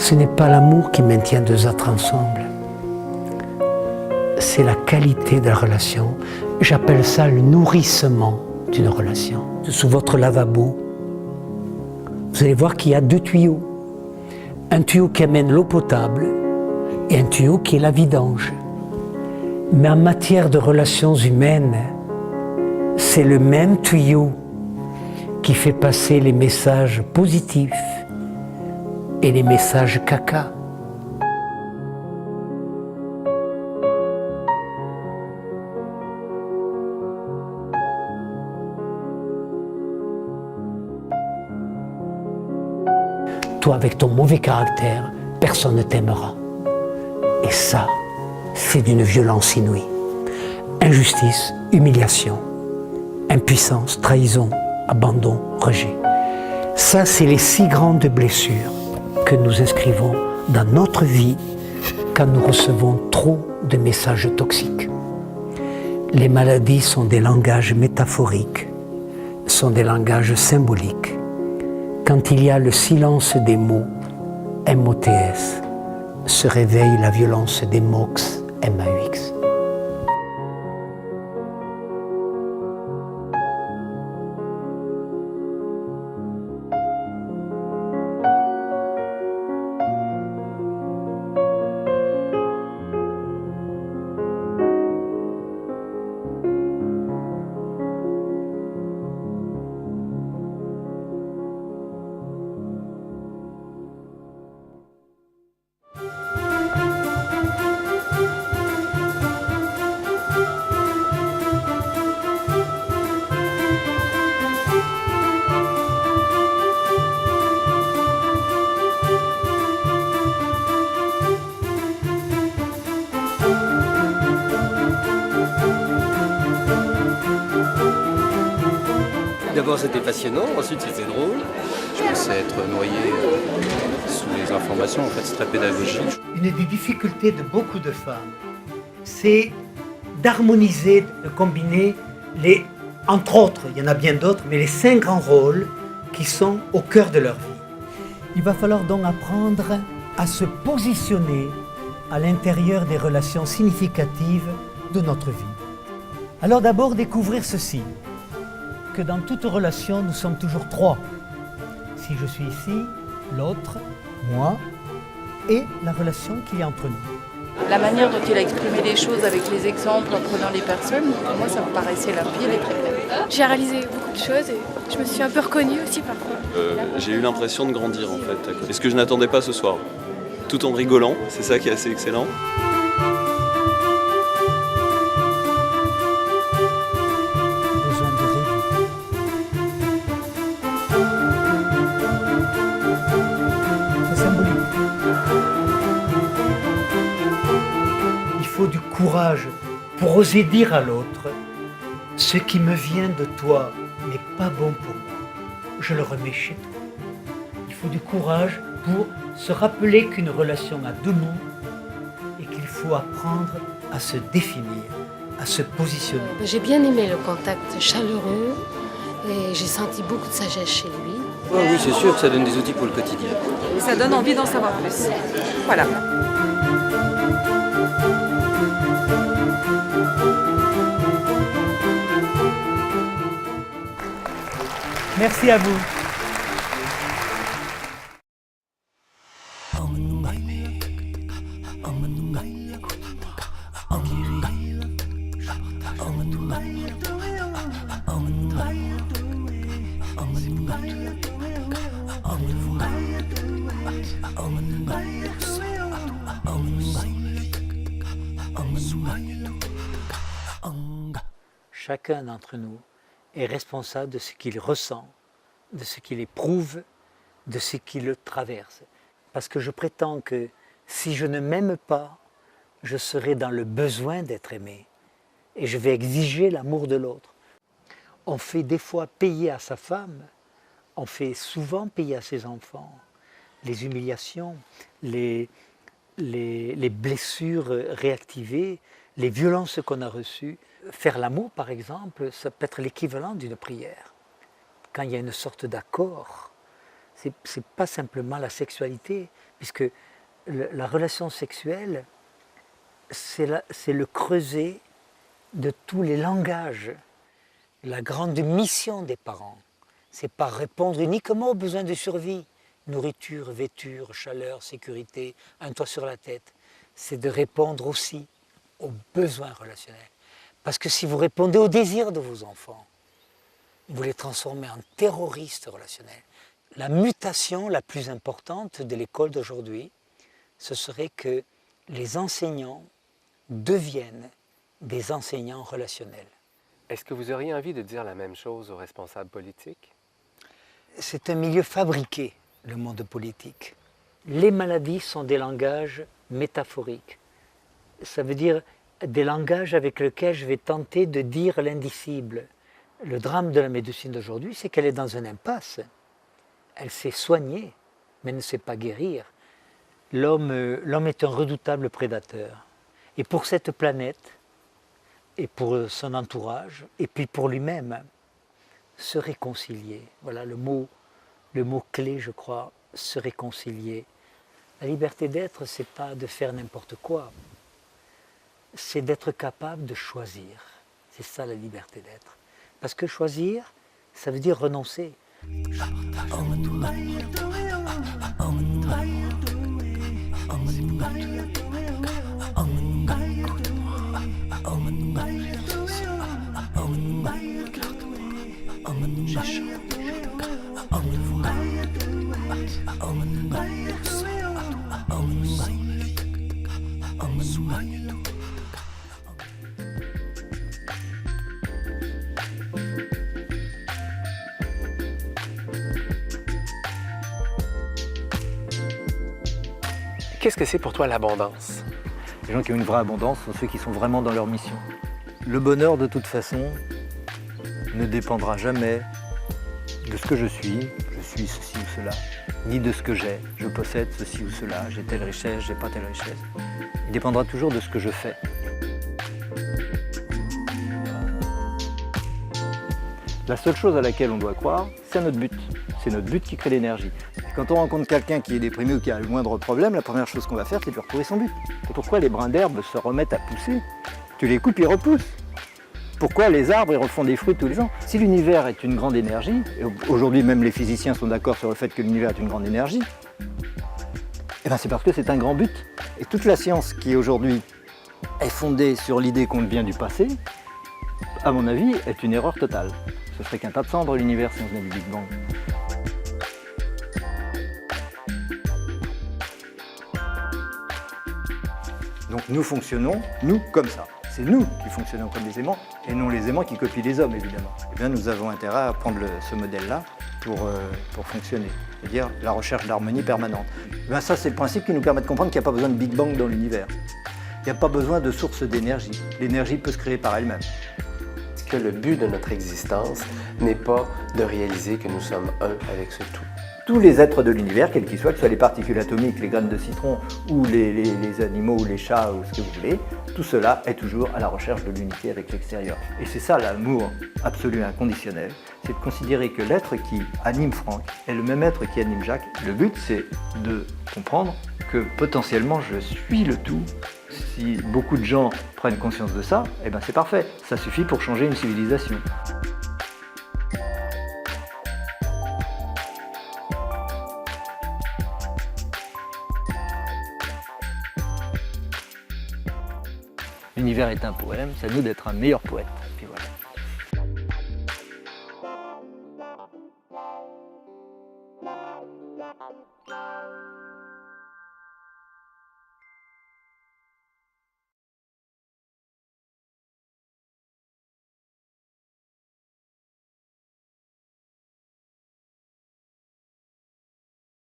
Ce n'est pas l'amour qui maintient deux êtres ensemble. C'est la qualité de la relation. J'appelle ça le nourrissement d'une relation. Sous votre lavabo, vous allez voir qu'il y a deux tuyaux. Un tuyau qui amène l'eau potable et un tuyau qui est la vidange. Mais en matière de relations humaines, c'est le même tuyau qui fait passer les messages positifs et les messages caca. Toi, avec ton mauvais caractère, personne ne t'aimera. Et ça, c'est d'une violence inouïe. Injustice, humiliation, impuissance, trahison, abandon, rejet. Ça, c'est les 6 grandes blessures que nous inscrivons dans notre vie quand nous recevons trop de messages toxiques. Les maladies sont des langages métaphoriques, sont des langages symboliques. Quand il y a le silence des mots, MOTS, se réveille la violence des MOX, MAUX. D'abord c'était passionnant, ensuite c'était drôle. Je pensais être noyé sous les informations, en fait c'est très pédagogique. Une des difficultés de beaucoup de femmes, c'est d'harmoniser, de combiner les, entre autres, il y en a bien d'autres, mais les 5 grands rôles qui sont au cœur de leur vie. Il va falloir donc apprendre à se positionner à l'intérieur des relations significatives de notre vie. Alors d'abord découvrir ceci, que dans toute relation, nous sommes toujours 3. Si je suis ici, l'autre, moi, et la relation qu'il y a entre nous. La manière dont il a exprimé les choses avec les exemples en prenant les personnes, pour moi ça me paraissait limpide et très clair. J'ai réalisé beaucoup de choses et je me suis un peu reconnue aussi parfois. J'ai eu l'impression de grandir en fait. Et ce que je n'attendais pas ce soir. Tout en rigolant, c'est ça qui est assez excellent. Il faut du courage pour oser dire à l'autre « Ce qui me vient de toi n'est pas bon pour moi, je le remets chez toi ». Il faut du courage pour se rappeler qu'une relation a 2 mondes et qu'il faut apprendre à se définir, à se positionner. J'ai bien aimé le contact chaleureux et j'ai senti beaucoup de sagesse chez lui. Oh oui, c'est sûr que ça donne des outils pour le quotidien. Et ça donne envie d'en savoir plus. Voilà. Merci à vous. Chacun d'entre nous est responsable de ce qu'il ressent, de ce qu'il éprouve, de ce qui le traverse. Parce que je prétends que si je ne m'aime pas, je serai dans le besoin d'être aimé et je vais exiger l'amour de l'autre. On fait des fois payer à sa femme, on fait souvent payer à ses enfants les humiliations, les blessures réactivées, les violences qu'on a reçues. Faire l'amour, par exemple, ça peut être l'équivalent d'une prière. Quand il y a une sorte d'accord, c'est pas simplement la sexualité, puisque la relation sexuelle, c'est le creuset de tous les langages. La grande mission des parents, c'est pas répondre uniquement aux besoins de survie, nourriture, vêture, chaleur, sécurité, un toit sur la tête. C'est de répondre aussi aux besoins relationnels. Parce que si vous répondez aux désirs de vos enfants, vous les transformez en terroristes relationnels. La mutation la plus importante de l'école d'aujourd'hui, ce serait que les enseignants deviennent des enseignants relationnels. Est-ce que vous auriez envie de dire la même chose aux responsables politiques? C'est un milieu fabriqué, le monde politique. Les maladies sont des langages métaphoriques. Ça veut dire des langages avec lesquels je vais tenter de dire l'indicible. Le drame de la médecine d'aujourd'hui, c'est qu'elle est dans une impasse. Elle sait soigner, mais ne sait pas guérir. L'homme est un redoutable prédateur. Et pour cette planète, et pour son entourage, et puis pour lui-même, se réconcilier. Voilà le mot clé, je crois, se réconcilier. La liberté d'être, c'est pas de faire n'importe quoi. C'est d'être capable de choisir. C'est ça la liberté d'être. Parce que choisir, ça veut dire renoncer. Qu'est-ce que c'est pour toi l'abondance? Les gens qui ont une vraie abondance sont ceux qui sont vraiment dans leur mission. Le bonheur, de toute façon, ne dépendra jamais de ce que je suis ceci ou cela, ni de ce que j'ai, je possède ceci ou cela, j'ai telle richesse, j'ai pas telle richesse. Il dépendra toujours de ce que je fais. La seule chose à laquelle on doit croire, c'est notre but. C'est notre but qui crée l'énergie. Quand on rencontre quelqu'un qui est déprimé ou qui a le moindre problème, la première chose qu'on va faire, c'est de lui retrouver son but. Et pourquoi les brins d'herbe se remettent à pousser? Tu les coupes, ils repoussent. Pourquoi les arbres ils refont des fruits tous les ans? Si l'univers est une grande énergie, et aujourd'hui même les physiciens sont d'accord sur le fait que l'univers est une grande énergie, eh ben c'est parce que c'est un grand but. Et toute la science qui aujourd'hui est fondée sur l'idée qu'on vient du passé, à mon avis, est une erreur totale. Ce serait qu'un tas de cendres l'univers si on venait du Big Bang. Donc nous fonctionnons, nous, comme ça. C'est nous qui fonctionnons comme des aimants, et non les aimants qui copient les hommes, évidemment. Eh bien, nous avons intérêt à prendre ce modèle-là pour fonctionner, c'est-à-dire la recherche d'harmonie permanente. Eh bien, ça, c'est le principe qui nous permet de comprendre qu'il n'y a pas besoin de Big Bang dans l'univers. Il n'y a pas besoin de source d'énergie. L'énergie peut se créer par elle-même. Que le but de notre existence n'est pas de réaliser que nous sommes un avec ce tout. Tous les êtres de l'univers, quels qu'ils soient, que ce soit les particules atomiques, les graines de citron, ou les animaux, ou les chats, ou ce que vous voulez, tout cela est toujours à la recherche de l'unité avec l'extérieur. Et c'est ça l'amour absolu et inconditionnel, c'est de considérer que l'être qui anime Franck est le même être qui anime Jacques. Le but, c'est de comprendre que potentiellement je suis le tout. Si beaucoup de gens prennent conscience de ça, eh ben c'est parfait, ça suffit pour changer une civilisation. L'univers est un poème, c'est à nous d'être un meilleur poète. Et puis voilà.